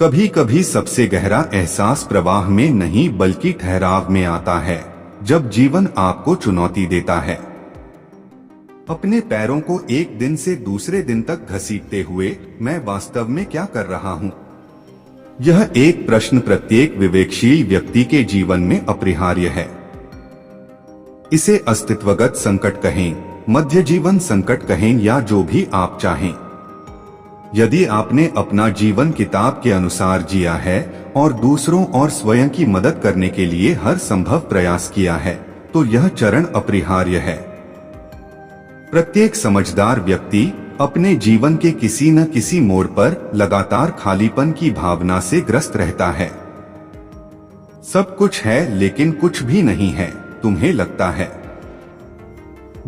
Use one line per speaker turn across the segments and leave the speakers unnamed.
कभी कभी सबसे गहरा एहसास प्रवाह में नहीं बल्कि ठहराव में आता है, जब जीवन आपको चुनौती देता है। अपने पैरों को एक दिन से दूसरे दिन तक घसीटते हुए मैं वास्तव में क्या कर रहा हूँ? यह एक प्रश्न प्रत्येक विवेकशील व्यक्ति के जीवन में अपरिहार्य है। इसे अस्तित्वगत संकट कहें, मध्य जीवन संकट कहें या जो भी आप चाहें। यदि आपने अपना जीवन किताब के अनुसार जिया है और दूसरों और स्वयं की मदद करने के लिए हर संभव प्रयास किया है, तो यह चरण अपरिहार्य है। प्रत्येक समझदार व्यक्ति अपने जीवन के किसी न किसी मोड़ पर लगातार खालीपन की भावना से ग्रस्त रहता है। सब कुछ है लेकिन कुछ भी नहीं है, तुम्हें लगता है।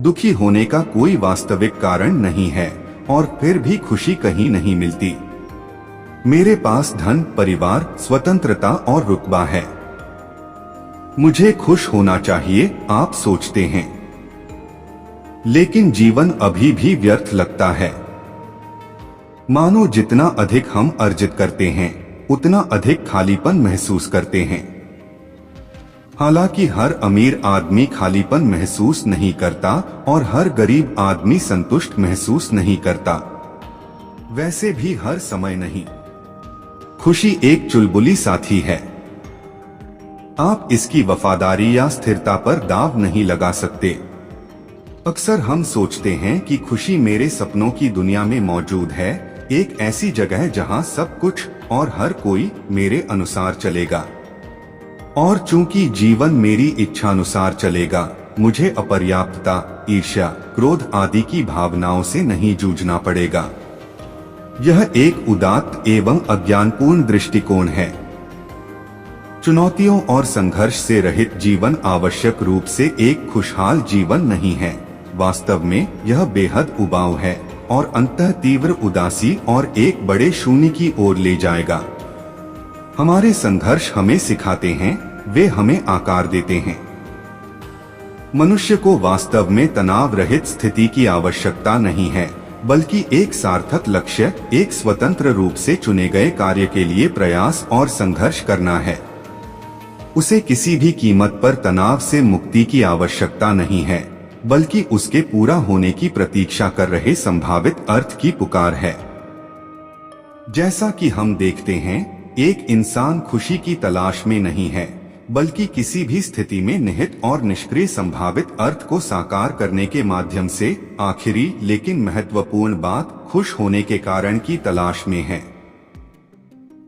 दुखी होने का कोई वास्तविक कारण नहीं है और फिर भी खुशी कहीं नहीं मिलती। मेरे पास धन, परिवार, स्वतंत्रता और रुतबा है, मुझे खुश होना चाहिए, आप सोचते हैं। लेकिन जीवन अभी भी व्यर्थ लगता है। मानो जितना अधिक हम अर्जित करते हैं, उतना अधिक खालीपन महसूस करते हैं। हालांकि हर अमीर आदमी खालीपन महसूस नहीं करता और हर गरीब आदमी संतुष्ट महसूस नहीं करता। वैसे भी हर समय नहीं। खुशी एक चुलबुली साथी है। आप इसकी वफादारी या स्थिरता पर दाव नहीं लगा सकते। अक्सर हम सोचते हैं कि खुशी मेरे सपनों की दुनिया में मौजूद है, एक ऐसी जगह जहां सब कुछ और हर कोई मेरे अनुसार चलेगा। और चूंकि जीवन मेरी इच्छानुसार चलेगा, मुझे अपर्याप्तता, ईर्ष्या, क्रोध आदि की भावनाओं से नहीं जूझना पड़ेगा। यह एक उदात्त एवं अज्ञानपूर्ण दृष्टिकोण है। चुनौतियों और संघर्ष से रहित जीवन आवश्यक रूप से एक खुशहाल जीवन नहीं है। वास्तव में यह बेहद उबाऊ है और अंततः तीव्र उदासी और एक बड़े शून्य की ओर ले जाएगा। हमारे संघर्ष हमें सिखाते हैं, वे हमें आकार देते हैं। मनुष्य को वास्तव में तनाव रहित स्थिति की आवश्यकता नहीं है, बल्कि एक सार्थक लक्ष्य, एक स्वतंत्र रूप से चुने गए कार्य के लिए प्रयास और संघर्ष करना है। उसे किसी भी कीमत पर तनाव से मुक्ति की आवश्यकता नहीं है, बल्कि उसके पूरा होने की प्रतीक्षा कर रहे संभावित अर्थ की पुकार है। जैसा कि हम देखते हैं, एक इंसान खुशी की तलाश में नहीं है, बल्कि किसी भी स्थिति में निहित और निष्क्रिय संभावित अर्थ को साकार करने के माध्यम से आखिरी लेकिन महत्वपूर्ण बात, खुश होने के कारण की तलाश में है।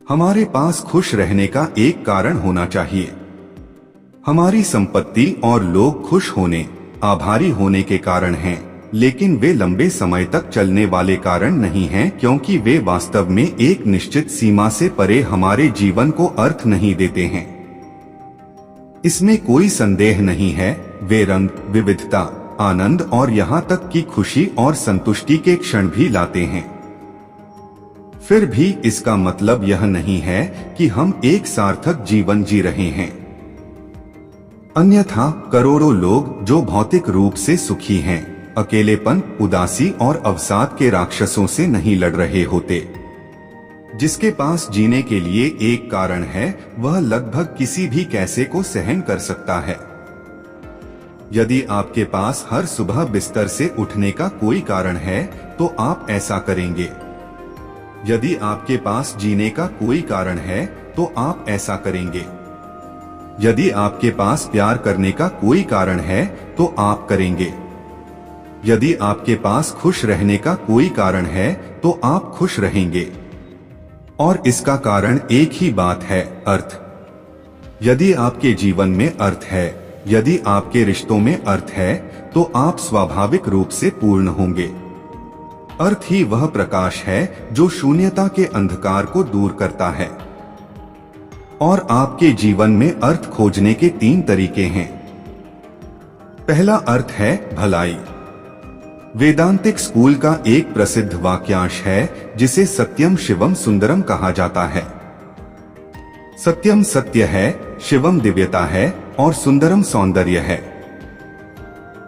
हमारे पास खुश रहने का एक कारण होना चाहिए। हमारी संपत्ति और लोग खुश होने, आभारी होने के कारण हैं, लेकिन वे लंबे समय तक चलने वाले कारण नहीं हैं, क्योंकि वे वास्तव में एक निश्चित सीमा से परे हमारे जीवन को अर्थ नहीं देते हैं। इसमें कोई संदेह नहीं है, वे रंग, विविधता, आनंद और यहाँ तक कि खुशी और संतुष्टि के क्षण भी लाते हैं। फिर भी इसका मतलब यह नहीं है कि हम एक सार्थक जीवन जी रहे हैं। अन्यथा करोड़ों लोग जो भौतिक रूप से सुखी हैं, अकेलेपन, उदासी और अवसाद के राक्षसों से नहीं लड़ रहे होते। जिसके पास जीने के लिए एक कारण है, वह लगभग किसी भी कैसे को सहन कर सकता है। यदि आपके पास हर सुबह बिस्तर से उठने का कोई कारण है, तो आप ऐसा करेंगे। यदि आपके पास जीने का कोई कारण है, तो आप ऐसा करेंगे। यदि आपके पास प्यार करने का कोई कारण है, तो आप करेंगे। यदि आपके पास खुश रहने का कोई कारण है, तो आप खुश रहेंगे। और इसका कारण एक ही बात है, अर्थ। यदि आपके जीवन में अर्थ है, यदि आपके रिश्तों में अर्थ है, तो आप स्वाभाविक रूप से पूर्ण होंगे। अर्थ ही वह प्रकाश है जो शून्यता के अंधकार को दूर करता है। और आपके जीवन में अर्थ खोजने के 3 तरीके हैं। पहला अर्थ है भलाई। वेदांतिक स्कूल का एक प्रसिद्ध वाक्यांश है, जिसे सत्यम शिवम सुंदरम कहा जाता है। सत्यम सत्य है, शिवम दिव्यता है और सुंदरम सौंदर्य है।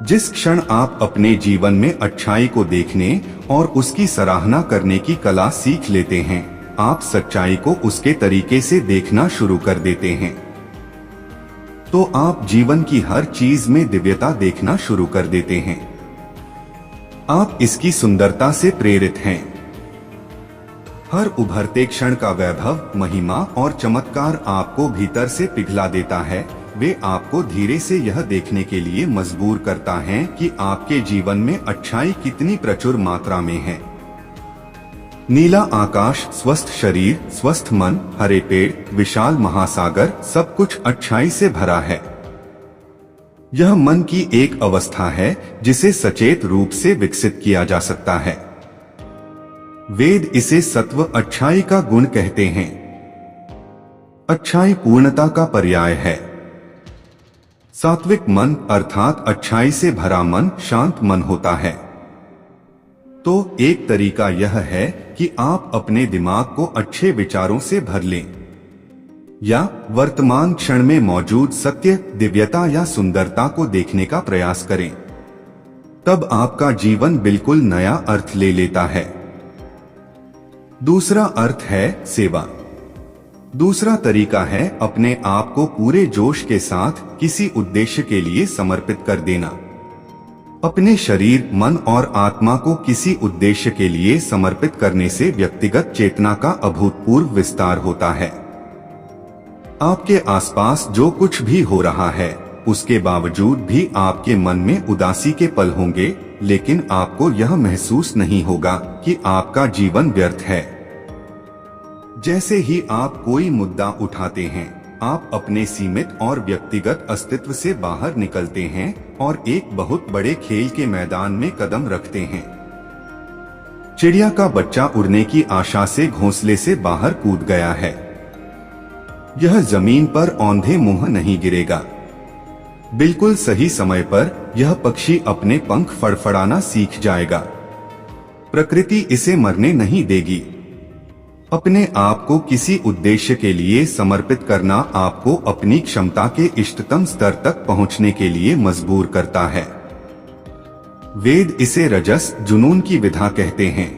जिस क्षण आप अपने जीवन में अच्छाई को देखने और उसकी सराहना करने की कला सीख लेते हैं, आप सच्चाई को उसके तरीके से देखना शुरू कर देते हैं, तो आप जीवन की हर चीज में दिव्यता देखना शुरू कर देते हैं। आप इसकी सुंदरता से प्रेरित हैं। हर उभरते क्षण का वैभव, महिमा और चमत्कार आपको भीतर से पिघला देता है। वे आपको धीरे से यह देखने के लिए मजबूर करता है कि आपके जीवन में अच्छाई कितनी प्रचुर मात्रा में है। नीला आकाश, स्वस्थ शरीर, स्वस्थ मन, हरे पेड़, विशाल महासागर, सब कुछ अच्छाई से भरा है। यह मन की एक अवस्था है जिसे सचेत रूप से विकसित किया जा सकता है। वेद इसे सत्व, अच्छाई का गुण कहते हैं। अच्छाई पूर्णता का पर्याय है। सात्विक मन अर्थात अच्छाई से भरा मन शांत मन होता है। तो एक तरीका यह है कि आप अपने दिमाग को अच्छे विचारों से भर लें, या वर्तमान क्षण में मौजूद सत्य, दिव्यता या सुंदरता को देखने का प्रयास करें। तब आपका जीवन बिल्कुल नया अर्थ ले लेता है। दूसरा अर्थ है सेवा। दूसरा तरीका है अपने आप को पूरे जोश के साथ किसी उद्देश्य के लिए समर्पित कर देना। अपने शरीर, मन और आत्मा को किसी उद्देश्य के लिए समर्पित करने से व्यक्तिगत चेतना का अभूतपूर्व विस्तार होता है। आपके आसपास जो कुछ भी हो रहा है, उसके बावजूद भी आपके मन में उदासी के पल होंगे, लेकिन आपको यह महसूस नहीं होगा कि आपका जीवन व्यर्थ है। जैसे ही आप कोई मुद्दा उठाते हैं, आप अपने सीमित और व्यक्तिगत अस्तित्व से बाहर निकलते हैं और एक बहुत बड़े खेल के मैदान में कदम रखते हैं। चिड़िया का बच्चा उड़ने की आशा से घोंसले से बाहर कूद गया है। यह जमीन पर औंधे मुंह नहीं गिरेगा। बिल्कुल सही समय पर यह पक्षी अपने पंख फड़फड़ाना सीख जाएगा। प्रकृति इसे मरने नहीं देगी। अपने आप को किसी उद्देश्य के लिए समर्पित करना आपको अपनी क्षमता के इष्टतम स्तर तक पहुंचने के लिए मजबूर करता है। वेद इसे रजस, जुनून की विधा कहते हैं।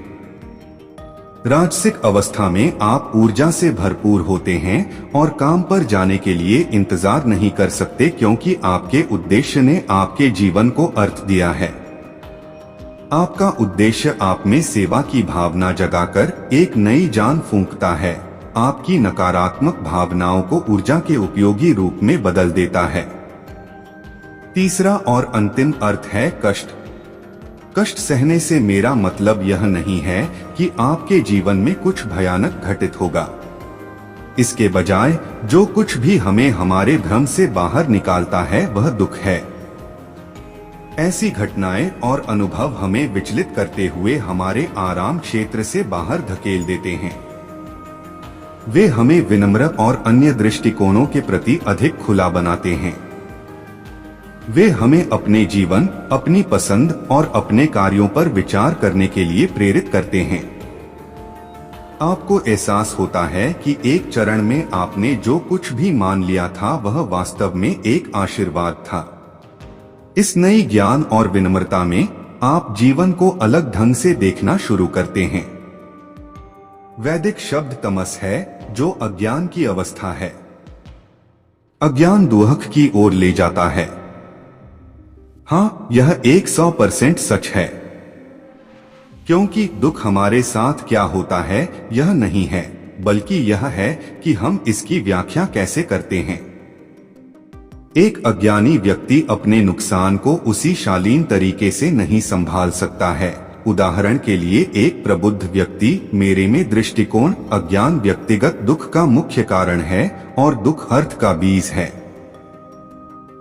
राजसिक अवस्था में आप ऊर्जा से भरपूर होते हैं और काम पर जाने के लिए इंतजार नहीं कर सकते, क्योंकि आपके उद्देश्य ने आपके जीवन को अर्थ दिया है। आपका उद्देश्य आप में सेवा की भावना जगाकर एक नई जान फूंकता है, आपकी नकारात्मक भावनाओं को ऊर्जा के उपयोगी रूप में बदल देता है। तीसरा और अंतिम अर्थ है कष्ट। कष्ट सहने से मेरा मतलब यह नहीं है कि आपके जीवन में कुछ भयानक घटित होगा। इसके बजाय जो कुछ भी हमें हमारे भ्रम से बाहर निकालता है वह दुख है। ऐसी घटनाएं और अनुभव हमें विचलित करते हुए हमारे आराम क्षेत्र से बाहर धकेल देते हैं। वे हमें विनम्र और अन्य दृष्टिकोणों के प्रति अधिक खुला बनाते हैं। वे हमें अपने जीवन, अपनी पसंद और अपने कार्यों पर विचार करने के लिए प्रेरित करते हैं। आपको एहसास होता है कि एक चरण में आपने जो कुछ भी मान लिया था वह वास्तव में एक आशीर्वाद था। इस नई ज्ञान और विनम्रता में आप जीवन को अलग ढंग से देखना शुरू करते हैं। वैदिक शब्द तमस है, जो अज्ञान की अवस्था है। अज्ञान दुहक की ओर ले जाता है। हाँ, यह 100% सच है, क्योंकि दुख हमारे साथ क्या होता है यह नहीं है, बल्कि यह है कि हम इसकी व्याख्या कैसे करते हैं। एक अज्ञानी व्यक्ति अपने नुकसान को उसी शालीन तरीके से नहीं संभाल सकता है। उदाहरण के लिए, एक प्रबुद्ध व्यक्ति मेरे में दृष्टिकोण, अज्ञान व्यक्तिगत दुख का मुख्य कारण है और दुख अर्थ का बीज है।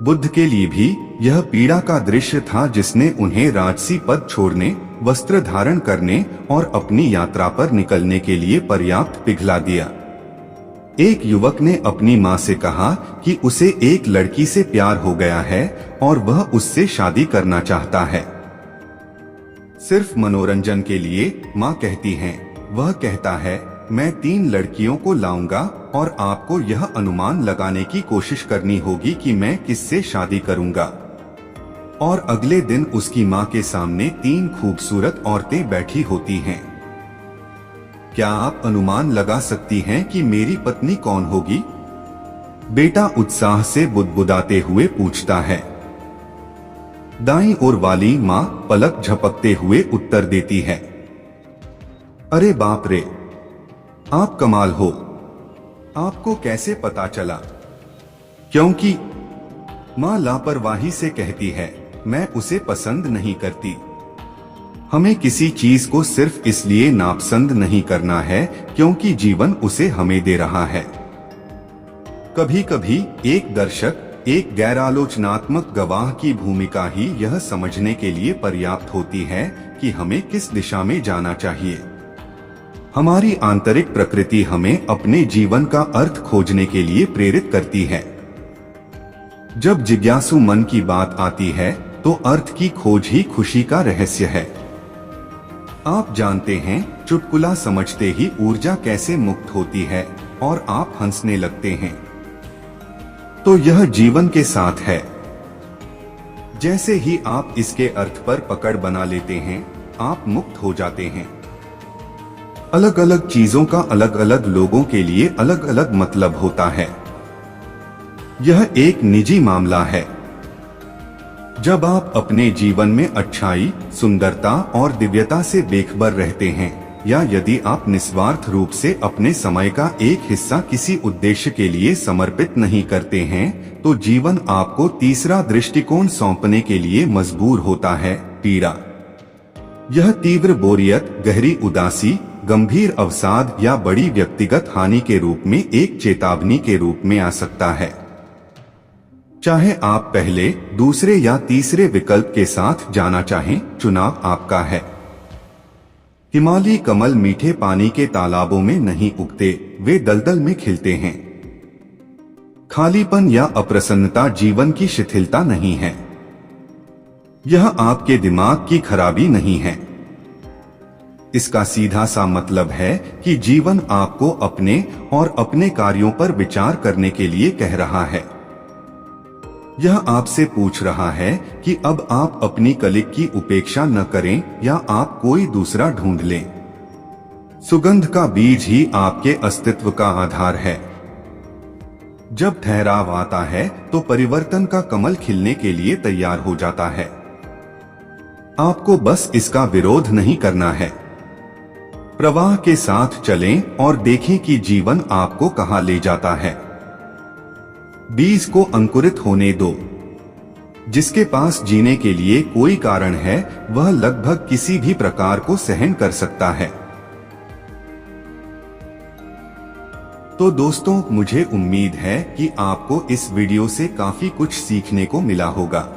बुद्ध के लिए भी यह पीड़ा का दृश्य था जिसने उन्हें राजसी पद छोड़ने, वस्त्र धारण करने और अपनी यात्रा पर निकलने के लिए पर्याप्त पिघला दिया। एक युवक ने अपनी माँ से कहा कि उसे एक लड़की से प्यार हो गया है और वह उससे शादी करना चाहता है। सिर्फ मनोरंजन के लिए, माँ कहती हैं। वह कहता है, मैं 3 लड़कियों को लाऊंगा और आपको यह अनुमान लगाने की कोशिश करनी होगी कि मैं किससे शादी करूंगा। और अगले दिन उसकी माँ के सामने 3 खूबसूरत औरतें बैठी होती हैं। क्या आप अनुमान लगा सकती हैं कि मेरी पत्नी कौन होगी? बेटा उत्साह से बुदबुदाते हुए पूछता है। दाईं ओर वाली माँ पलक झपकते हुए उत्तर देती है, अरे बाप रे, आप कमाल हो, आपको कैसे पता चला? क्योंकि माँ लापरवाही से कहती है, मैं उसे पसंद नहीं करती। हमें किसी चीज को सिर्फ इसलिए नापसंद नहीं करना है क्योंकि जीवन उसे हमें दे रहा है। कभी कभी एक दर्शक, एक गैर आलोचनात्मक गवाह की भूमिका ही यह समझने के लिए पर्याप्त होती है कि हमें किस दिशा में जाना चाहिए। हमारी आंतरिक प्रकृति हमें अपने जीवन का अर्थ खोजने के लिए प्रेरित करती है। जब जिज्ञासु मन की बात आती है तो अर्थ की खोज ही खुशी का रहस्य है। आप जानते हैं, चुटकुला समझते ही ऊर्जा कैसे मुक्त होती है और आप हंसने लगते हैं। तो यह जीवन के साथ है। जैसे ही आप इसके अर्थ पर पकड़ बना लेते हैं, आप मुक्त हो जाते हैं। अलग अलग चीजों का अलग अलग लोगों के लिए अलग अलग मतलब होता है। यह एक निजी मामला है। जब आप अपने जीवन में अच्छाई, सुंदरता और दिव्यता से बेखबर रहते हैं, या यदि आप निस्वार्थ रूप से अपने समय का एक हिस्सा किसी उद्देश्य के लिए समर्पित नहीं करते हैं, तो जीवन आपको तीसरा दृष्टिकोण सौंपने के लिए मजबूर होता है, पीड़ा। यह तीव्र बोरियत, गहरी उदासी, गंभीर अवसाद या बड़ी व्यक्तिगत हानि के रूप में एक चेतावनी के रूप में आ सकता है। चाहे आप पहले, दूसरे या तीसरे विकल्प के साथ जाना चाहें, चुनाव आपका है। हिमालयी कमल मीठे पानी के तालाबों में नहीं उगते, वे दलदल में खिलते हैं। खालीपन या अप्रसन्नता जीवन की शिथिलता नहीं है। यह आपके दिमाग की खराबी नहीं है। इसका सीधा सा मतलब है कि जीवन आपको अपने और अपने कार्यों पर विचार करने के लिए कह रहा है। यह आपसे पूछ रहा है कि अब आप अपनी कलिक की उपेक्षा न करें या आप कोई दूसरा ढूंढ लें। सुगंध का बीज ही आपके अस्तित्व का आधार है। जब ठहराव आता है तो परिवर्तन का कमल खिलने के लिए तैयार हो जाता है। आपको बस इसका विरोध नहीं करना है। प्रवाह के साथ चलें और देखें कि जीवन आपको कहां ले जाता है। बीज को अंकुरित होने दो। जिसके पास जीने के लिए कोई कारण है, वह लगभग किसी भी प्रकार को सहन कर सकता है। तो दोस्तों, मुझे उम्मीद है कि आपको इस वीडियो से काफी कुछ सीखने को मिला होगा।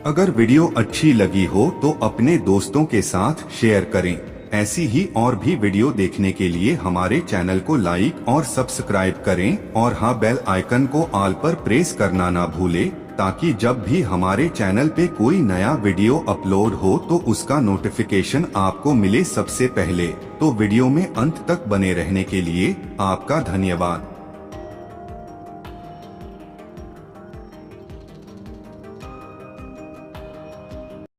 अगर वीडियो अच्छी लगी हो तो अपने दोस्तों के साथ शेयर करें। ऐसी ही और भी वीडियो देखने के लिए हमारे चैनल को लाइक और सब्सक्राइब करें और हाँ, बेल आइकन को ऑल पर प्रेस करना ना भूलें, ताकि जब भी हमारे चैनल पे कोई नया वीडियो अपलोड हो तो उसका नोटिफिकेशन आपको मिले सबसे पहले। तो वीडियो में अंत तक बने रहने के लिए आपका धन्यवाद।